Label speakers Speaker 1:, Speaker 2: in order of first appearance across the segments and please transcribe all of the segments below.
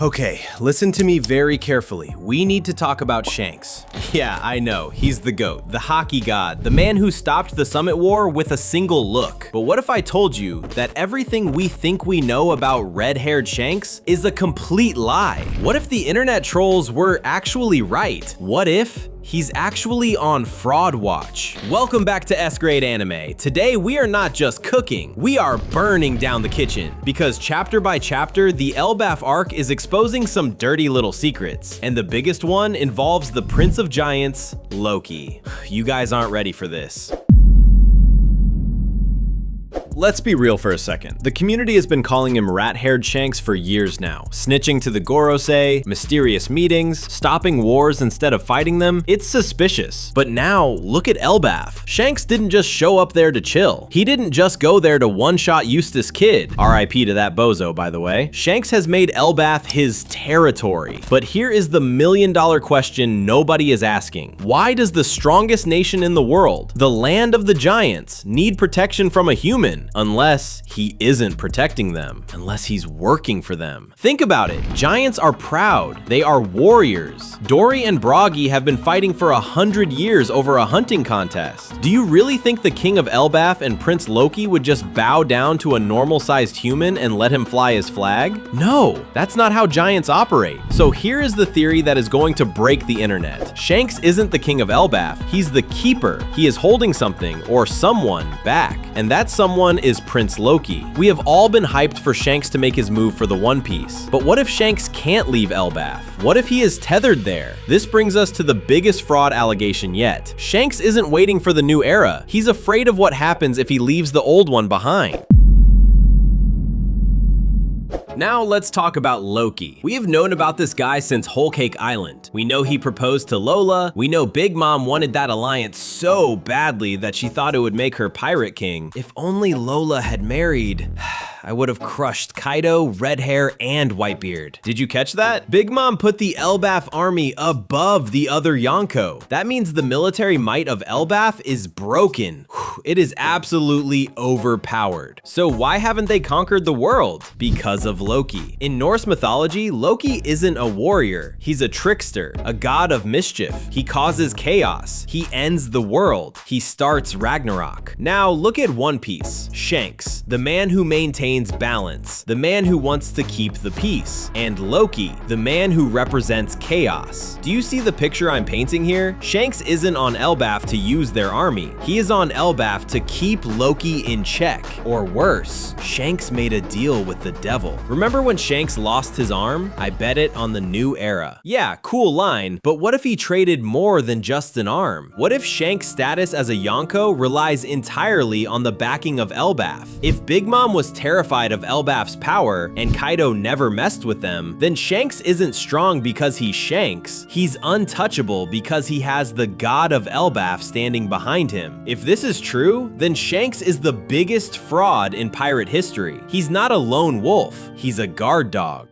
Speaker 1: Okay, listen to me very carefully. We need to talk about Shanks. Yeah, I know, he's the GOAT, the hockey god, the man who stopped the Summit War with a single look. But what if I told you that everything we think we know about Rat-Haired Shanks is a complete lie? What if the internet trolls were actually right? What if he's actually on fraud watch? Welcome back to S-Grade Anime. Today we are not just cooking, we are burning down the kitchen. Because chapter by chapter, the Elbaf Arc is exposing some dirty little secrets. And the biggest one involves the Prince of Giants, Loki. You guys aren't ready for this. Let's be real for a second. The community has been calling him Rat-Haired Shanks for years now. Snitching to the Gorosei, mysterious meetings, stopping wars instead of fighting them. It's suspicious. But now, look at Elbaf. Shanks didn't just show up there to chill. He didn't just go there to one-shot Eustace Kid. RIP to that bozo, by the way. Shanks has made Elbaf his territory. But here is the million-dollar question nobody is asking. Why does the strongest nation in the world, the land of the giants, need protection from a human? Unless he isn't protecting them, unless he's working for them. Think about it, giants are proud, they are warriors. Dory and Broggy have been fighting for 100 years over a hunting contest. Do you really think the King of Elbaf and Prince Loki would just bow down to a normal-sized human and let him fly his flag? No, that's not how giants operate. So here is the theory that is going to break the internet. Shanks isn't the King of Elbaf, he's the keeper. He is holding something or someone back, and that someone is Prince Loki. We have all been hyped for Shanks to make his move for the One Piece. But what if Shanks can't leave Elbaf? What if he is tethered there? This brings us to the biggest fraud allegation yet. Shanks isn't waiting for the new era. He's afraid of what happens if he leaves the old one behind. Now let's talk about Loki. We have known about this guy since Whole Cake Island. We know he proposed to Lola. We know Big Mom wanted that alliance so badly that she thought it would make her Pirate King. If only Lola had married, I would have crushed Kaido, Red Hair, and Whitebeard. Did you catch that? Big Mom put the Elbaf army above the other Yonko. That means the military might of Elbaf is broken. It is absolutely overpowered. So why haven't they conquered the world? Because of Loki. In Norse mythology, Loki isn't a warrior. He's a trickster, a god of mischief. He causes chaos. He ends the world. He starts Ragnarok. Now look at One Piece. Shanks, the man who maintains balance, the man who wants to keep the peace, and Loki, the man who represents chaos. Do you see the picture I'm painting here? Shanks isn't on Elbaf to use their army. He is on Elbaf to keep Loki in check. Or worse, Shanks made a deal with the devil. Remember when Shanks lost his arm? I bet it on the new era. Yeah, cool line, but what if he traded more than just an arm? What if Shanks' status as a Yonko relies entirely on the backing of Elbaf? If Big Mom was terrified of Elbaf's power and Kaido never messed with them, then Shanks isn't strong because he's Shanks. He's untouchable because he has the god of Elbaf standing behind him. If this is true, then Shanks is the biggest fraud in pirate history. He's not a lone wolf. He's a guard dog.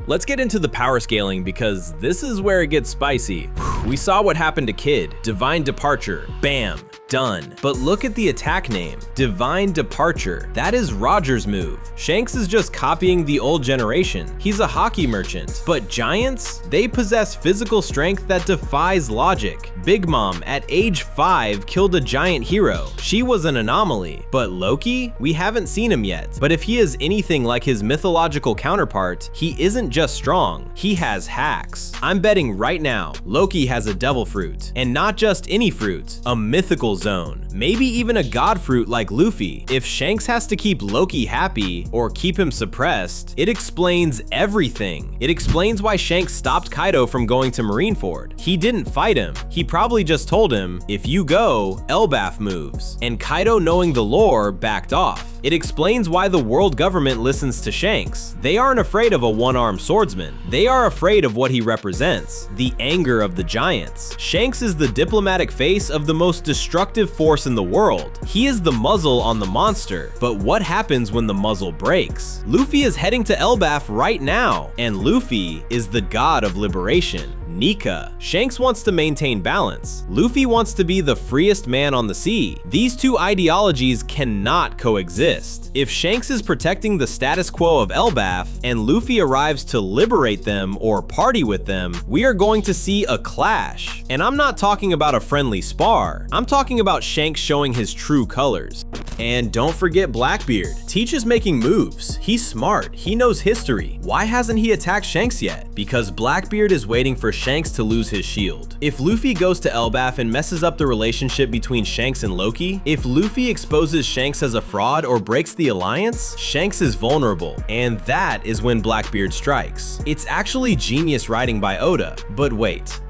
Speaker 1: Let's get into the power scaling because this is where it gets spicy. We saw what happened to Kid. Divine Departure. Bam. Done. But look at the attack name, Divine Departure. That is Roger's move. Shanks is just copying the old generation. He's a hockey merchant. But giants, they possess physical strength that defies logic. Big Mom, at age 5, killed a giant hero. She was an anomaly. But Loki? We haven't seen him yet. But if he is anything like his mythological counterpart, he isn't just strong, he has hacks. I'm betting right now, Loki has a devil fruit. And not just any fruit, a mythical zone. Maybe even a god fruit like Luffy. If Shanks has to keep Loki happy or keep him suppressed, it explains everything. It explains why Shanks stopped Kaido from going to Marineford. He didn't fight him. He probably just told him, if you go, Elbaf moves. And Kaido, knowing the lore, backed off. It explains why the world government listens to Shanks. They aren't afraid of a one-armed swordsman. They are afraid of what he represents, the anger of the giants. Shanks is the diplomatic face of the most destructive force in the world. He is the muzzle on the monster. But what happens when the muzzle breaks? Luffy is heading to Elbaf right now, and Luffy is the god of liberation. Nika. Shanks wants to maintain balance. Luffy wants to be the freest man on the sea. These two ideologies cannot coexist. If Shanks is protecting the status quo of Elbaf, and Luffy arrives to liberate them or party with them, we are going to see a clash. And I'm not talking about a friendly spar. I'm talking about Shanks showing his true colors. And don't forget Blackbeard. Teach is making moves. He's smart. He knows history. Why hasn't he attacked Shanks yet? Because Blackbeard is waiting for Shanks to lose his shield. If Luffy goes to Elbaf and messes up the relationship between Shanks and Loki, if Luffy exposes Shanks as a fraud or breaks the alliance, Shanks is vulnerable. And that is when Blackbeard strikes. It's actually genius writing by Oda. But wait.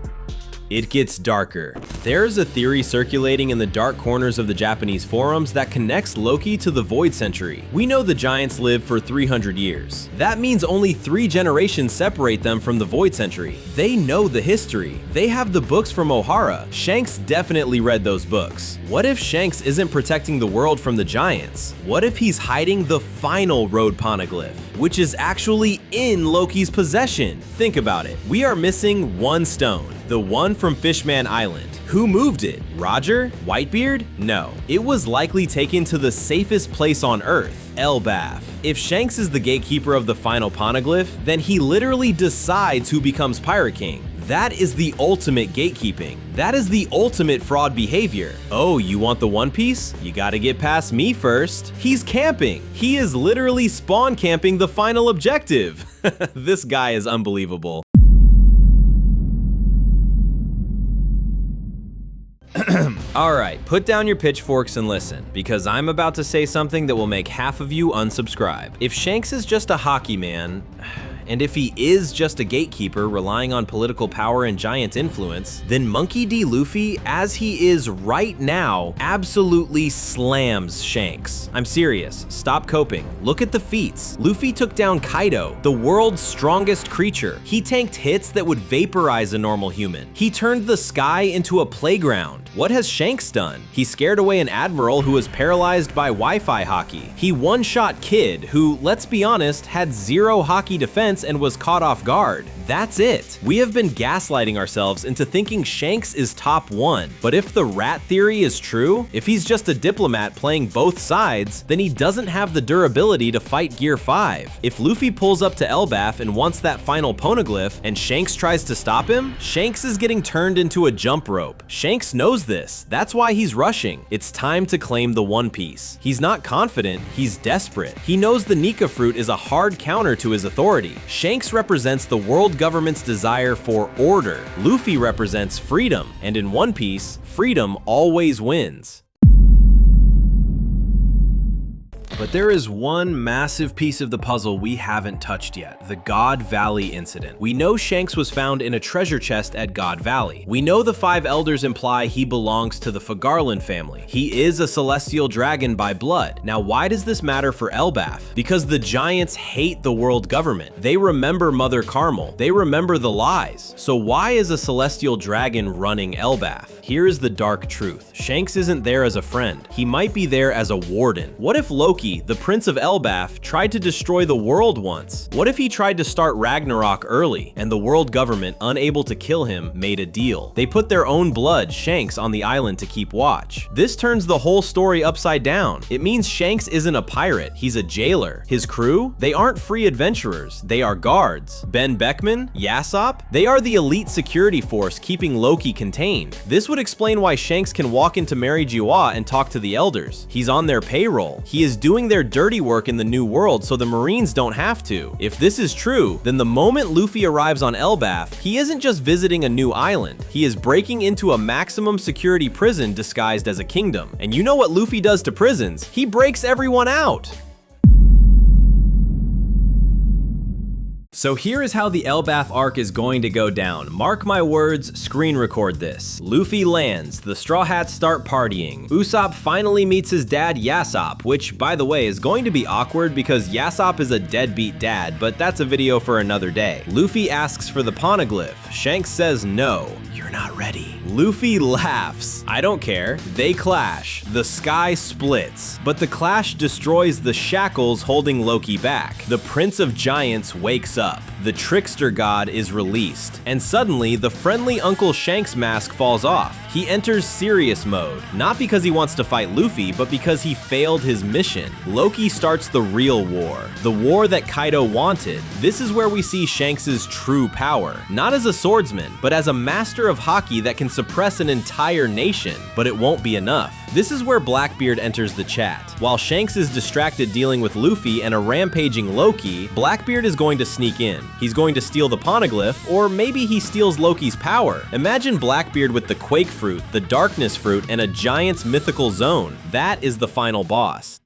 Speaker 1: It gets darker. There's a theory circulating in the dark corners of the Japanese forums that connects Loki to the Void Century. We know the giants lived for 300 years. That means only 3 generations separate them from the Void Century. They know the history. They have the books from Ohara. Shanks definitely read those books. What if Shanks isn't protecting the world from the giants? What if he's hiding the final road poneglyph, which is actually in Loki's possession? Think about it. We are missing one stone. The one from Fishman Island. Who moved it? Roger? Whitebeard? No. It was likely taken to the safest place on Earth, Elbaf. If Shanks is the gatekeeper of the final poneglyph, then he literally decides who becomes Pirate King. That is the ultimate gatekeeping. That is the ultimate fraud behavior. Oh, you want the One Piece? You gotta get past me first. He's camping. He is literally spawn camping the final objective. This guy is unbelievable. Alright, put down your pitchforks and listen, because I'm about to say something that will make half of you unsubscribe. If Shanks is just a hockey man, and if he is just a gatekeeper relying on political power and giant influence, then Monkey D. Luffy, as he is right now, absolutely slams Shanks. I'm serious, stop coping. Look at the feats. Luffy took down Kaido, the world's strongest creature. He tanked hits that would vaporize a normal human. He turned the sky into a playground. What has Shanks done? He scared away an admiral who was paralyzed by Wi-Fi hockey. He one-shot Kid, who, let's be honest, had 0 hockey defense and was caught off guard. That's it. We have been gaslighting ourselves into thinking Shanks is top 1. But if the rat theory is true, if he's just a diplomat playing both sides, then he doesn't have the durability to fight Gear 5. If Luffy pulls up to Elbaf and wants that final poneglyph, and Shanks tries to stop him, Shanks is getting turned into a jump rope. Shanks knows this. That's why he's rushing. It's time to claim the One Piece. He's not confident, he's desperate. He knows the Nika fruit is a hard counter to his authority. Shanks represents the world government's desire for order. Luffy represents freedom, and in One Piece, freedom always wins. But there is one massive piece of the puzzle we haven't touched yet, the God Valley incident. We know Shanks was found in a treasure chest at God Valley. We know the 5 elders imply he belongs to the Figarland family. He is a celestial dragon by blood. Now, why does this matter for Elbaf? Because the giants hate the world government. They remember Mother Carmel. They remember the lies. So why is a celestial dragon running Elbaf? Here is the dark truth. Shanks isn't there as a friend. He might be there as a warden. What if Loki, the Prince of Elbaf, tried to destroy the world once? What if he tried to start Ragnarok early, and the world government, unable to kill him, made a deal? They put their own blood, Shanks, on the island to keep watch. This turns the whole story upside down. It means Shanks isn't a pirate, he's a jailer. His crew? They aren't free adventurers, they are guards. Ben Beckman? Yasopp? They are the elite security force keeping Loki contained. This would explain why Shanks can walk into Mary Jiwa and talk to the elders. He's on their payroll. He is doing their dirty work in the new world so the Marines don't have to. If this is true, then the moment Luffy arrives on Elbaf, he isn't just visiting a new island. He is breaking into a maximum security prison disguised as a kingdom. And you know what Luffy does to prisons? He breaks everyone out. So here is how the Elbaf arc is going to go down. Mark my words, screen record this. Luffy lands, the Straw Hats start partying. Usopp finally meets his dad Yasopp, which by the way is going to be awkward because Yasopp is a deadbeat dad, but that's a video for another day. Luffy asks for the poneglyph. Shanks says no, you're not ready. Luffy laughs. I don't care. They clash. The sky splits, but the clash destroys the shackles holding Loki back. The Prince of Giants wakes up. the trickster god is released, and suddenly the friendly Uncle Shanks mask falls off. He enters serious mode, not because he wants to fight Luffy, but because he failed his mission. Loki starts the real war, the war that Kaido wanted. This is where we see Shanks' true power, not as a swordsman, but as a master of hockey that can suppress an entire nation, but it won't be enough. This is where Blackbeard enters the chat. While Shanks is distracted dealing with Luffy and a rampaging Loki, Blackbeard is going to sneak in. He's going to steal the poneglyph, or maybe he steals Loki's power. Imagine Blackbeard with the Quake Fruit, the Darkness Fruit, and a giant's mythical zone. That is the final boss.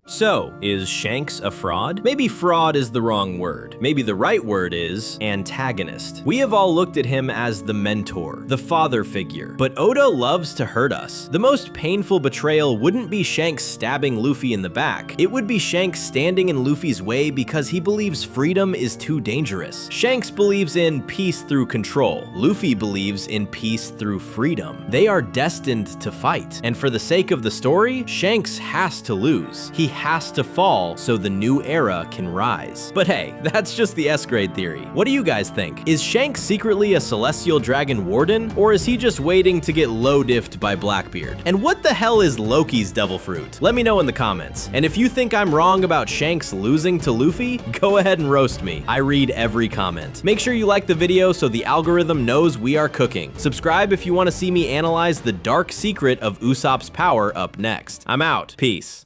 Speaker 1: So, is Shanks a fraud? Maybe fraud is the wrong word. Maybe the right word is antagonist. We have all looked at him as the mentor, the father figure, but Oda loves to hurt us. The most painful betrayal wouldn't be Shanks stabbing Luffy in the back. It would be Shanks standing in Luffy's way because he believes freedom is too dangerous. Shanks believes in peace through control. Luffy believes in peace through freedom. They are destined to fight, and for the sake of the story, Shanks has to lose. He has to fall so the new era can rise. But hey, that's just the S-grade theory. What do you guys think? Is Shanks secretly a celestial dragon warden, or is he just waiting to get low-diffed by Blackbeard? And what the hell is Loki's devil fruit? Let me know in the comments. And if you think I'm wrong about Shanks losing to Luffy, go ahead and roast me. I read every comment. Make sure you like the video so the algorithm knows we are cooking. Subscribe if you want to see me analyze the dark secret of Usopp's power up next. I'm out. Peace.